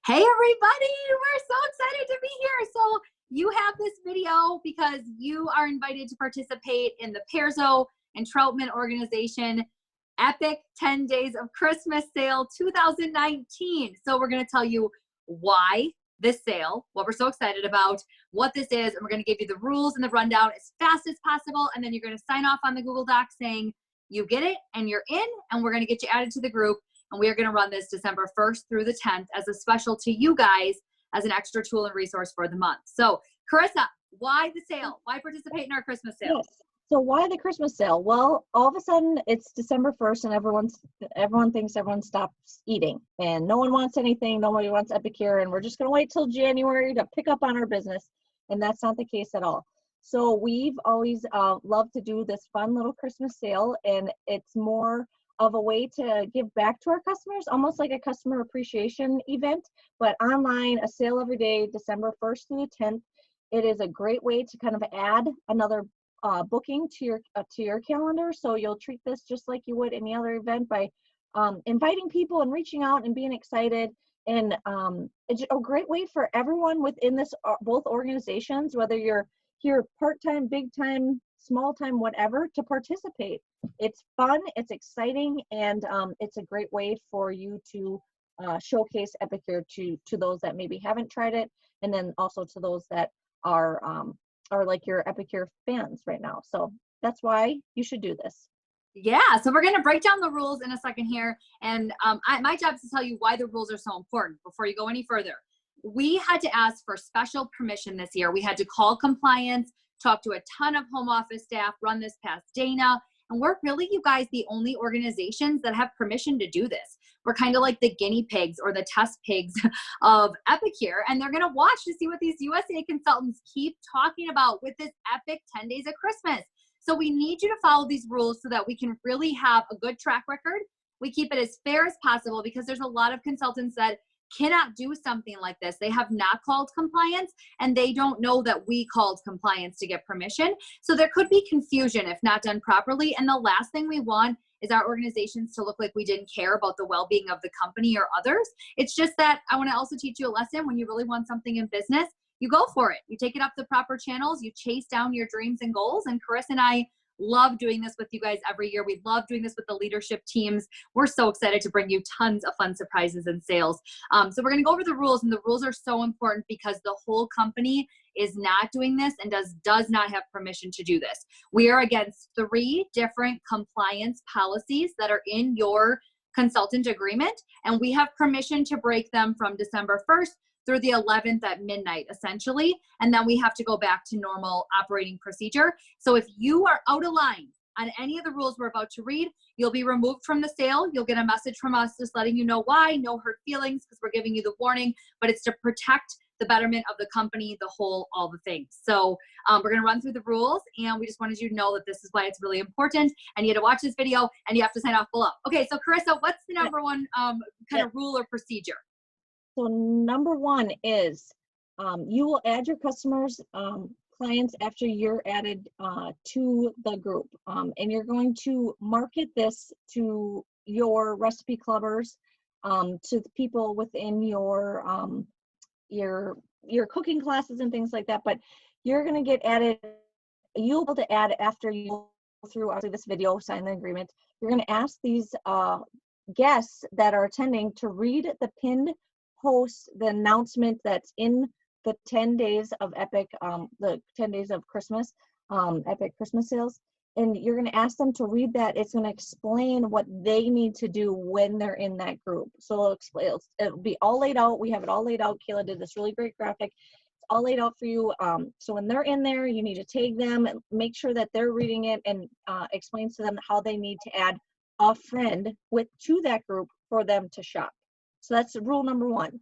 Hey everybody, we're so excited to be here. So you have this video because you are invited to participate in the Perzo and Troutman organization Epic 10 Days of Christmas Sale 2019. So we're going to tell you why this sale, what we're so excited about, what this is, and we're going to give you the rules and the rundown as fast as possible. And then you're going to sign off on the Google Doc saying you get it and you're in, and we're going to get you added to the group. And we are going to run this December 1st through the 10th as a special to you guys as an extra tool and resource for the month. So Carissa, why the sale? Why participate in our Christmas sale? Yes. So why the Christmas sale? Well, all of a sudden it's December 1st and everyone thinks everyone stops eating and no one wants anything. Nobody wants Epicure, and we're just going to wait till January to pick up on our business. And that's not the case at all. So we've always loved to do this fun little Christmas sale, and it's more of a way to give back to our customers, almost like a customer appreciation event, but online, a sale every day, December 1st through the 10th. It is a great way to kind of add another booking to your calendar. So you'll treat this just like you would any other event by inviting people and reaching out and being excited. And it's a great way for everyone within this, both organizations, whether you're here part-time, big-time, small-time, whatever, to participate. It's fun, it's exciting, and it's a great way for you to showcase Epicure to those that maybe haven't tried it, and then also to those that are like your Epicure fans right now. So that's why you should do this. Yeah, so we're going to break down the rules in a second here, and my job is to tell you why the rules are so important before you go any further. We had to ask for special permission this year. We had to call compliance, talk to a ton of home office staff, run this past Dana, and we're really, you guys, the only organizations that have permission to do this. We're kind of like the guinea pigs or the test pigs of Epicure, and they're going to watch to see what these USA consultants keep talking about with this epic 10 days of Christmas. So we need you to follow these rules so that we can really have a good track record. We keep it as fair as possible because there's a lot of consultants that cannot do something like this. They have not called compliance and they don't know that we called compliance to get permission. So there could be confusion if not done properly. And the last thing we want is our organizations to look like we didn't care about the well-being of the company or others. It's just that I want to also teach you a lesson. When you really want something in business, you go for it. You take it up the proper channels, you chase down your dreams and goals. And Carissa and I love doing this with you guys every year. We love doing this with the leadership teams. We're so excited to bring you tons of fun surprises and sales. So we're going to go over the rules, and the rules are so important because the whole company is not doing this and does not have permission to do this. We are against 3 different compliance policies that are in your consultant agreement, and we have permission to break them from December 1st through the 11th at midnight, essentially. And then we have to go back to normal operating procedure. So if you are out of line on any of the rules we're about to read, you'll be removed from the sale. You'll get a message from us just letting you know why. No hurt feelings, because we're giving you the warning, but it's to protect the betterment of the company, the whole, all the things. So we're going to run through the rules, and we just wanted you to know that this is why it's really important, and you had to watch this video, and you have to sign off below. Okay, so Carissa, what's the number one kind of rule or procedure? So number 1 is you will add your customers, clients after you're added to the group. And you're going to market this to your recipe clubbers, to the people within your cooking classes and things like that. But you're going to get added, you'll be able to add after you go through obviously this video, sign the agreement. You're going to ask these guests that are attending to read the pinned post, the announcement that's in the 10 days of Epic, the 10 days of Christmas, Epic Christmas sales. And you're going to ask them to read that. It's going to explain what they need to do when they're in that group. So it'll be all laid out. We have it all laid out. Kayla did this really great graphic. It's all laid out for you. So when they're in there, you need to tag them, make sure that they're reading it, and explains to them how they need to add a friend to that group for them to shop. So that's rule number 1.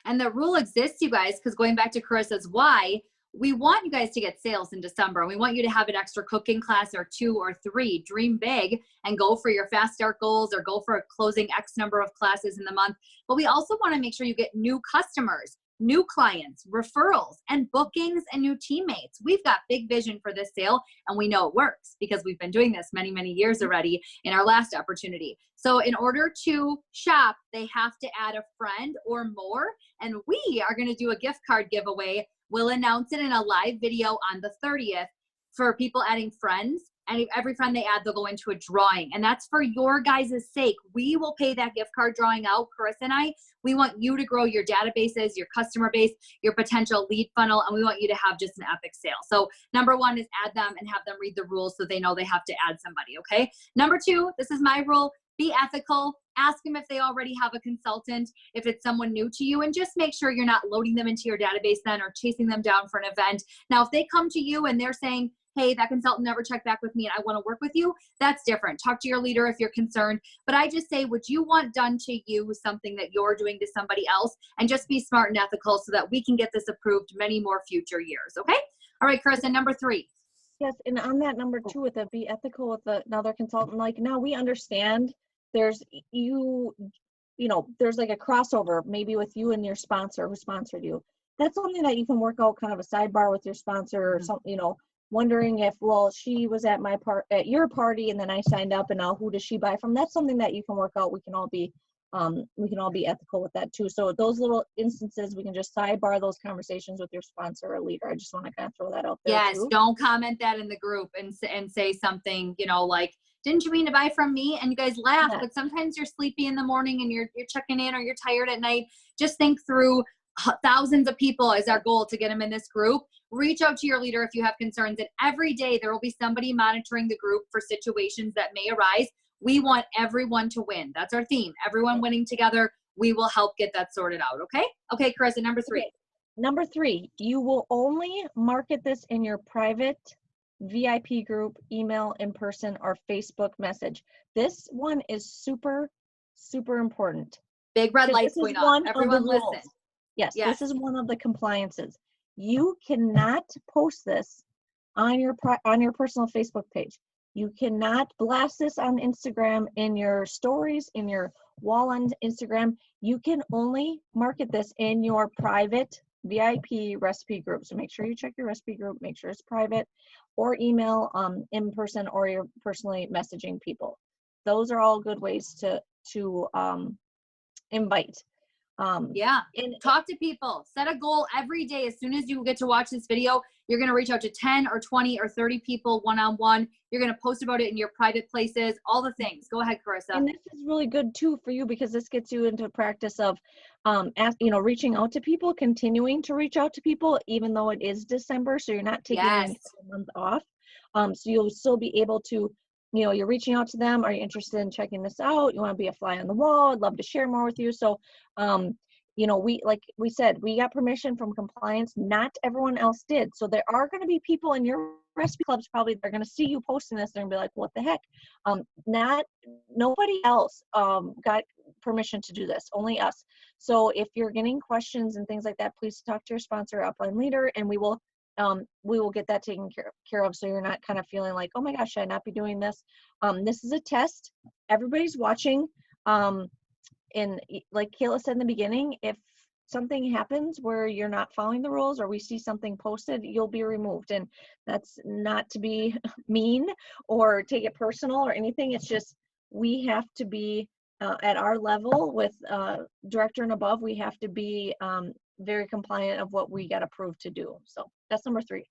And the rule exists, you guys, because going back to Carissa's why, we want you guys to get sales in December. We want you to have an extra cooking class or 2 or 3. Dream big and go for your fast start goals, or go for closing X number of classes in the month. But we also want to make sure you get new customers, new clients, referrals, and bookings and new teammates. We've got big vision for this sale, and we know it works because we've been doing this many, many years already in our last opportunity. So in order to shop, they have to add a friend or more, and we are going to do a gift card giveaway. We'll announce it in a live video on the 30th for people adding friends. And every friend they add, they'll go into a drawing. And that's for your guys' sake. We will pay that gift card drawing out, Chris and I. We want you to grow your databases, your customer base, your potential lead funnel, and we want you to have just an epic sale. So number one is add them and have them read the rules so they know they have to add somebody, okay? Number two, this is my rule, be ethical. Ask them if they already have a consultant, if it's someone new to you, and just make sure you're not loading them into your database then or chasing them down for an event. Now, if they come to you and they're saying, hey, that consultant never checked back with me and I want to work with you, that's different. Talk to your leader if you're concerned. But I just say, would you want done to you something that you're doing to somebody else? And just be smart and ethical so that we can get this approved many more future years, okay? All right, Chris, and number three. Yes, and on that number two with the be ethical with another consultant, like now we understand there's there's like a crossover maybe with you and your sponsor who sponsored you. That's something that you can work out kind of a sidebar with your sponsor or something, wondering if, well, she was at your party and then I signed up and now who does she buy from? That's something that you can work out. We can all be ethical with that too. So those little instances, we can just sidebar those conversations with your sponsor or leader. I just want to kind of throw that out there. Yes, too. Don't comment that in the group and say something, like, didn't you mean to buy from me? And you guys laugh, Yeah. but sometimes you're sleepy in the morning and you're checking in or you're tired at night. Just think through thousands of people is our goal to get them in this group. Reach out to your leader if you have concerns. And every day there will be somebody monitoring the group for situations that may arise. We want everyone to win. That's our theme. Everyone winning together. We will help get that sorted out. Okay? Okay, Chris, and number three. Okay. Number three, you will only market this in your private VIP group, email, in person, or Facebook message. This one is super, super important. Big red lights going on. Everyone listen. Yes, this is one of the compliances. You cannot post this on your personal Facebook page. You cannot blast this on Instagram, in your stories, in your wall on Instagram. You can only market this in your private VIP recipe group. So make sure you check your recipe group, make sure it's private, or email in person, or you're personally messaging people. Those are all good ways to invite. And talk to people. Set a goal every day. As soon as you get to watch this video, you're going to reach out to 10 or 20 or 30 people one-on-one. You're going to post about it in your private places, all the things. Go ahead, Carissa. And this is really good too for you because this gets you into practice of reaching out to people, continuing to reach out to people, even though it is December. So you're not taking a month off. So you'll still be able to, you're reaching out to them. Are you interested in checking this out? You want to be a fly on the wall? I'd love to share more with you. So, like we said, we got permission from compliance. Not everyone else did. So there are going to be people in your recipe clubs probably they're going to see you posting this and be like, what the heck? Nobody else got permission to do this, only us. So if you're getting questions and things like that, please talk to your sponsor, upline leader, and we will get that taken care of. So you're not kind of feeling like, oh my gosh, should I not be doing this? This is a test. Everybody's watching. And like Kayla said in the beginning, if something happens where you're not following the rules or we see something posted, you'll be removed. And that's not to be mean or take it personal or anything. It's just, we have to be at our level with director and above, we have to be very compliant of what we got approved to do. So that's number three.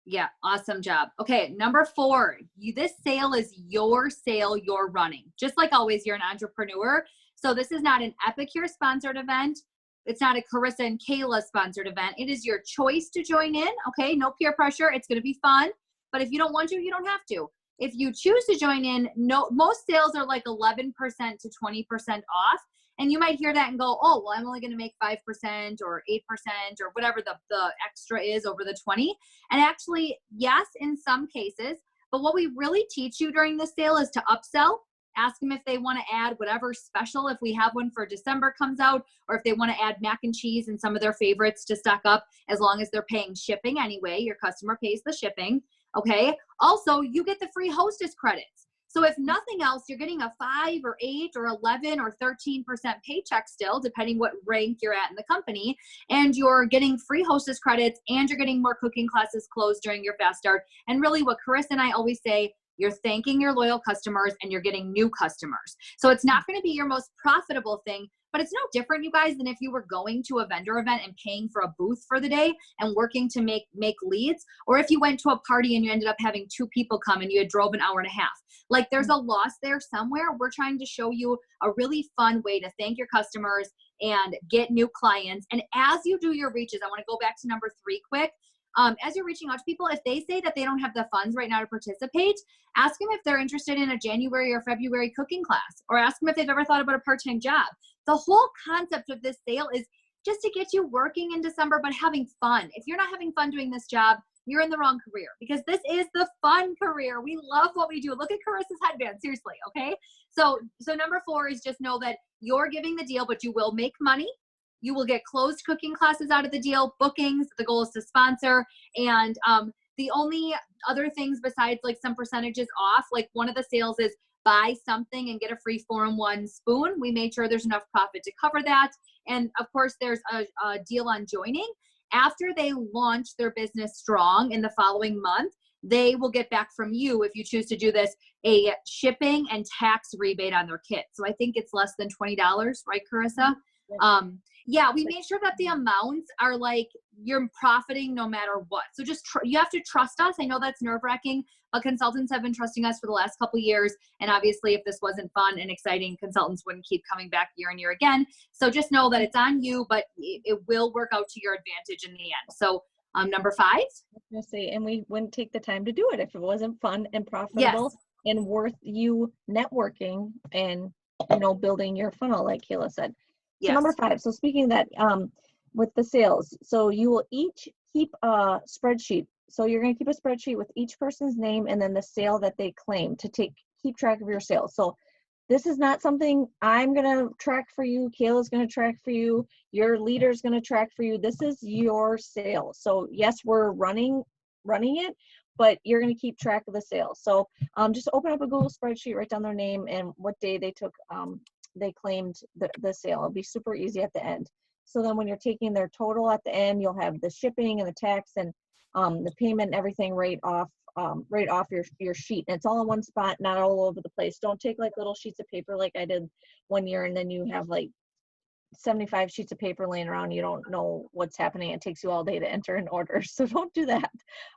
Yeah, awesome job. Okay, number four, this sale is your sale you're running. Just like always, you're an entrepreneur. So this is not an Epicure sponsored event. It's not a Carissa and Kayla sponsored event. It is your choice to join in. Okay, no peer pressure. It's going to be fun. But if you don't want to, you don't have to. If you choose to join in, most sales are like 11% to 20% off. And you might hear that and go, oh, well, I'm only going to make 5% or 8% or whatever the extra is over the 20. And actually, yes, in some cases. But what we really teach you during the sale is to upsell. Ask them if they want to add whatever special, if we have one for December comes out, or if they want to add mac and cheese and some of their favorites to stock up, as long as they're paying shipping anyway. Your customer pays the shipping. Okay. Also, you get the free hostess credits. So if nothing else, you're getting a 5 or 8 or 11 or 13% paycheck still, depending what rank you're at in the company. And you're getting free hostess credits, and you're getting more cooking classes closed during your fast start. And really what Carissa and I always say, you're thanking your loyal customers and you're getting new customers. So it's not going to be your most profitable thing, but it's no different, you guys, than if you were going to a vendor event and paying for a booth for the day and working to make leads, or if you went to a party and you ended up having 2 people come and you had drove an hour and a half. Like, there's a loss there somewhere. We're trying to show you a really fun way to thank your customers and get new clients. And as you do your reaches, I want to go back to number 3 quick. As you're reaching out to people, if they say that they don't have the funds right now to participate, ask them if they're interested in a January or February cooking class, or ask them if they've ever thought about a part-time job. The whole concept of this sale is just to get you working in December, but having fun. If you're not having fun doing this job, you're in the wrong career, because this is the fun career. We love what we do. Look at Carissa's headband, seriously, okay? So number 4 is just know that you're giving the deal, but you will make money. You will get closed cooking classes out of the deal, bookings. The goal is to sponsor. And the only other things besides like some percentages off, like one of the sales is buy something and get a free 4-in-1 spoon. We made sure there's enough profit to cover that. And of course, there's a deal on joining. After they launch their business strong in the following month, they will get back from you, if you choose to do this, a shipping and tax rebate on their kit. So I think it's less than $20, right, Carissa? Yeah, we made sure that the amounts are like you're profiting no matter what. So just you have to trust us. I know that's nerve-wracking, but consultants have been trusting us for the last couple of years. And obviously, if this wasn't fun and exciting, consultants wouldn't keep coming back year and year again. So just know that it's on you, but it will work out to your advantage in the end. So number 5. I was gonna say, and we wouldn't take the time to do it if it wasn't fun and profitable and worth you networking and, you know, building your funnel, like Kayla said. So number 5, so speaking of that, with the sales, so you will each keep a spreadsheet. So you're going to keep a spreadsheet with each person's name and then the sale that they claim to keep track of your sales. So this is not something I'm going to track for you. Kayla's going to track for you. Your leader's going to track for you. This is your sales. So yes, we're running it, but you're going to keep track of the sales. So just open up a Google spreadsheet, write down their name and what day they took they claimed the sale. It'll be super easy at the end. So then when you're taking their total at the end, you'll have the shipping and the tax and the payment and everything right off your sheet. And it's all in one spot, not all over the place. Don't take like little sheets of paper like I did one year and then you have like 75 sheets of paper laying around. You don't know what's happening. It takes you all day to enter an order. So don't do that.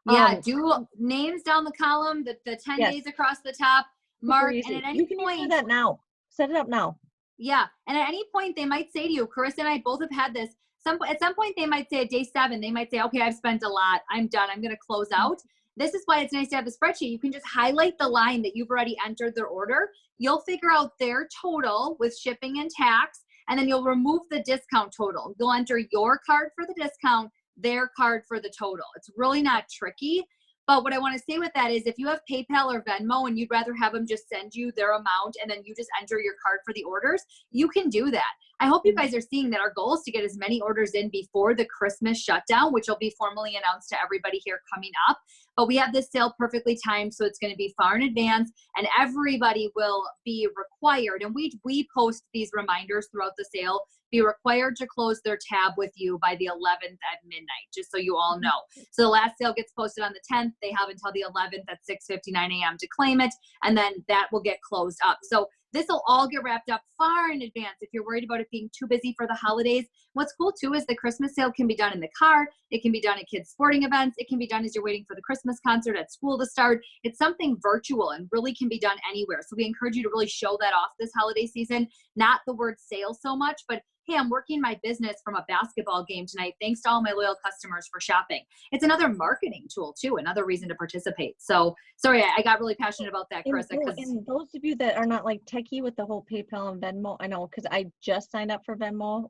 Yeah, do names down the column, the 10 days across the top, mark, and at any point. Do that now. Set it up now. Yeah. And at any point they might say to you, Carissa and I both have had this. At some point they might say at day 7, they might say, okay, I've spent a lot. I'm done. I'm going to close out. This is why it's nice to have a spreadsheet. You can just highlight the line that you've already entered their order. You'll figure out their total with shipping and tax, and then you'll remove the discount total. You'll enter your card for the discount, their card for the total. It's really not tricky. But what I want to say with that is if you have PayPal or Venmo and you'd rather have them just send you their amount and then you just enter your card for the orders, you can do that. I hope you guys are seeing that our goal is to get as many orders in before the Christmas shutdown, which will be formally announced to everybody here coming up. But we have this sale perfectly timed, so it's going to be far in advance and everybody will be required. And we post these reminders throughout the sale, be required to close their tab with you by the 11th at midnight, just so you all know. So the last sale gets posted on the 10th. They have until the 11th at 6:59 a.m. to claim it, and then that will get closed up. So this will all get wrapped up far in advance if you're worried about it being too busy for the holidays. What's cool too is the Christmas sale can be done in the car. It can be done at kids' sporting events. It can be done as you're waiting for the Christmas concert at school to start. It's something virtual and really can be done anywhere. So we encourage you to really show that off this holiday season. Not the word sale so much, but hey, I'm working my business from a basketball game tonight. Thanks to all my loyal customers for shopping. It's another marketing tool too, another reason to participate. So sorry, I got really passionate about that, Carissa. And those of you that are not like techie with the whole PayPal and Venmo, I know because I just signed up for Venmo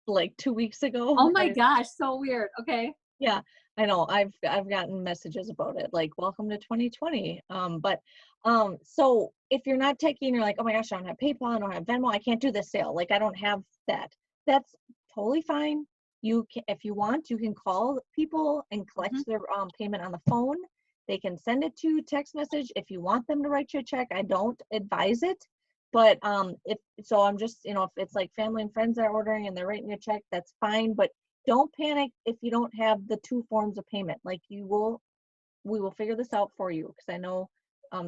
like 2 weeks ago. Oh my gosh, so weird. Okay. Yeah, I know. I've gotten messages about it, like welcome to 2020. So if you're not techie and you're like, oh my gosh, I don't have PayPal, I don't have Venmo, I can't do this sale. Like I don't have that. That's totally fine. You can, if you want, you can call people and collect their payment on the phone. They can send it to text message. If you want them to write you a check, I don't advise it. But if so, I'm just, you know, if it's like family and friends that are ordering and they're writing you a check, that's fine. But don't panic if you don't have the two forms of payment. Like we will figure this out for you, because I know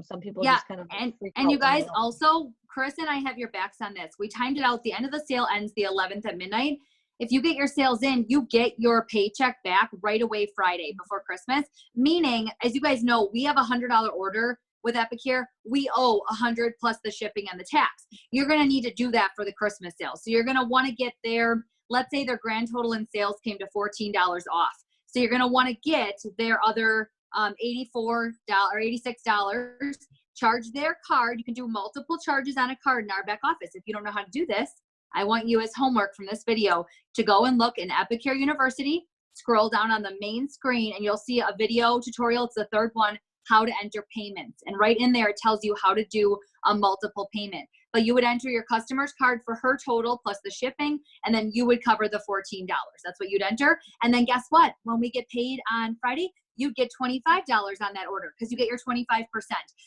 some people Yeah, just kind of freak and out you when they guys don't. also, Chris and I have your backs on this. We timed it out. The end of the sale ends the 11th at midnight. If you get your sales in, you get your paycheck back right away Friday before Christmas. Meaning, as you guys know, we have $100 order with Epicure. We owe 100 plus the shipping and the tax. You're going to need to do that for the Christmas sale. So you're going to want to get their, let's say their grand total in sales came to $14 off. So you're going to want to get their other $84 or $86, charge their card. You can do multiple charges on a card in our back office. If you don't know how to do this, I want you as homework from this video to go and look in Epicure University, scroll down on the main screen, and you'll see a video tutorial. It's the third one, how to enter payments. And right in there, it tells you how to do a multiple payment. But you would enter your customer's card for her total plus the shipping, and then you would cover the $14. That's what you'd enter. And then guess what? When we get paid on Friday, you get $25 on that order because you get your 25%.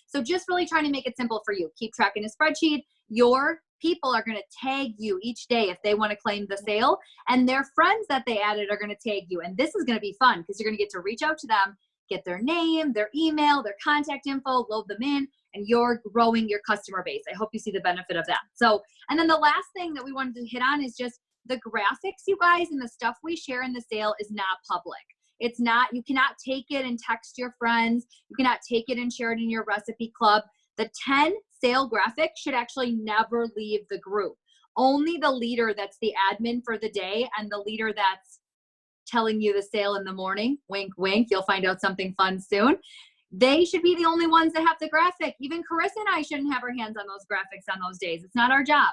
So just really trying to make it simple for you. Keep track in a spreadsheet. Your people are going to tag you each day if they want to claim the sale, and their friends that they added are going to tag you. And this is going to be fun because you're going to get to reach out to them, get their name, their email, their contact info, load them in, and you're growing your customer base. I hope you see the benefit of that. So, and then the last thing that we wanted to hit on is just the graphics, you guys, and the stuff we share in the sale is not public. It's not, you cannot take it and text your friends. You cannot take it and share it in your recipe club. The 10 sale graphics should actually never leave the group. Only the leader that's the admin for the day and the leader that's telling you the sale in the morning, wink, wink, you'll find out something fun soon. They should be the only ones that have the graphic. Even Carissa and I shouldn't have our hands on those graphics on those days. It's not our job.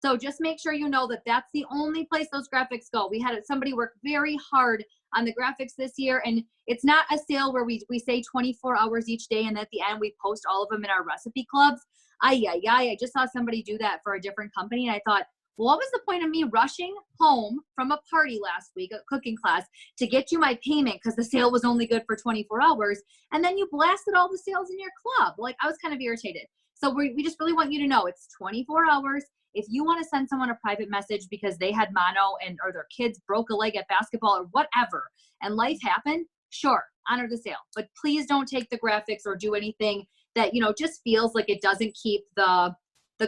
So just make sure you know that that's the only place those graphics go. We had somebody work very hard on the graphics this year, and it's not a sale where we say 24 hours each day, and at the end we post all of them in our recipe clubs. I just saw somebody do that for a different company, and I thought, well, what was the point of me rushing home from a party last week, a cooking class, to get you my payment because the sale was only good for 24 hours, and then you blasted all the sales in your club? Like, I was kind of irritated. So we just really want you to know it's 24 hours. If you want to send someone a private message because they had mono or their kids broke a leg at basketball or whatever, and life happened, sure, honor the sale. But please don't take the graphics or do anything that, you know, just feels like it doesn't keep the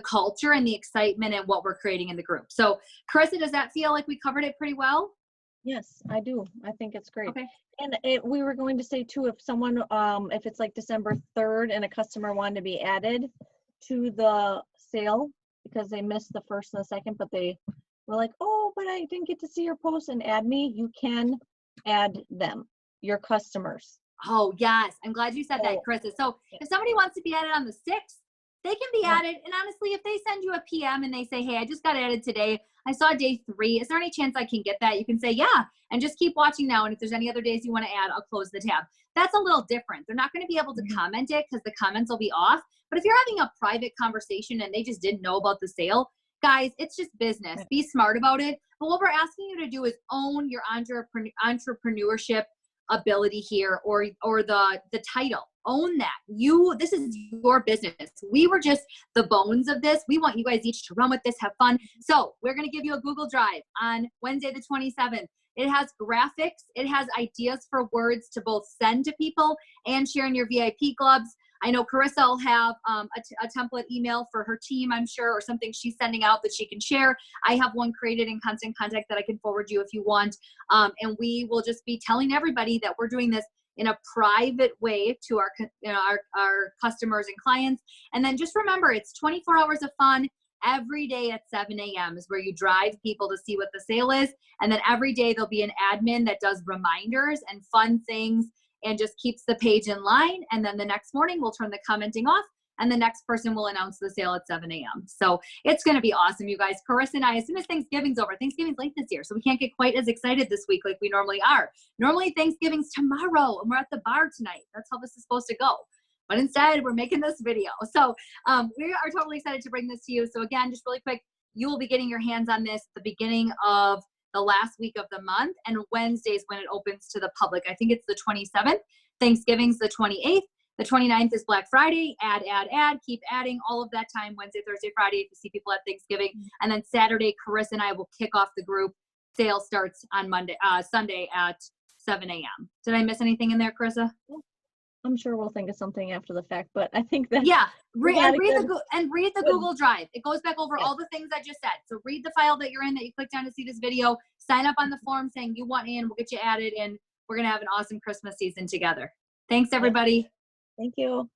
culture and the excitement and what we're creating in the group. So, Carissa, does that feel like we covered it pretty well? Yes, I do. I think it's great. Okay. And we were going to say too, if someone, if it's like December 3rd and a customer wanted to be added to the sale because they missed the first and the second, but they were like, oh, but I didn't get to see your post and add me, you can add them, your customers. Oh, yes. I'm glad you said that, Carissa. So if somebody wants to be added on the 6th, they can be added. And honestly, if they send you a PM and they say, hey, I just got added today, I saw day 3. Is there any chance I can get that? You can say, yeah, and just keep watching now. And if there's any other days you want to add, I'll close the tab. That's a little different. They're not going to be able to comment it because the comments will be off. But if you're having a private conversation and they just didn't know about the sale, guys, it's just business. Be smart about it. But what we're asking you to do is own your entrepreneurship ability here, or the title. Own that. This is your business. We were just the bones of this. We want you guys each to run with this, have fun. So we're going to give you a Google Drive on Wednesday the 27th. It has graphics. It has ideas for words to both send to people and share in your VIP clubs. I know Carissa will have a template email for her team, I'm sure, or something she's sending out that she can share. I have one created in Constant Contact that I can forward you if you want. And we will just be telling everybody that we're doing this in a private way to our customers and clients. And then just remember, it's 24 hours of fun. Every day at 7 a.m. is where you drive people to see what the sale is. And then every day there'll be an admin that does reminders and fun things and just keeps the page in line. And then the next morning we'll turn the commenting off and the next person will announce the sale at 7 a.m. So it's going to be awesome, you guys. Carissa and I, as soon as Thanksgiving's over, Thanksgiving's late this year, so we can't get quite as excited this week like we normally are. Normally Thanksgiving's tomorrow and we're at the bar tonight. That's how this is supposed to go. But instead, we're making this video. So we are totally excited to bring this to you. So again, just really quick, you will be getting your hands on this at the beginning of the last week of the month, and Wednesdays when it opens to the public. I think it's the 27th. Thanksgiving's the 28th. The 29th is Black Friday. Add, keep adding all of that time, Wednesday, Thursday, Friday, if you see people at Thanksgiving. And then Saturday, Carissa and I will kick off the group. Sale starts on Sunday at 7 a.m. Did I miss anything in there, Carissa? I'm sure we'll think of something after the fact, but I think that read the Google Drive. It goes back over all the things I just said. So read the file that you're in that you clicked on to see this video. Sign up on the form saying you want in. We'll get you added, and we're gonna have an awesome Christmas season together. Thanks, everybody. Thank you.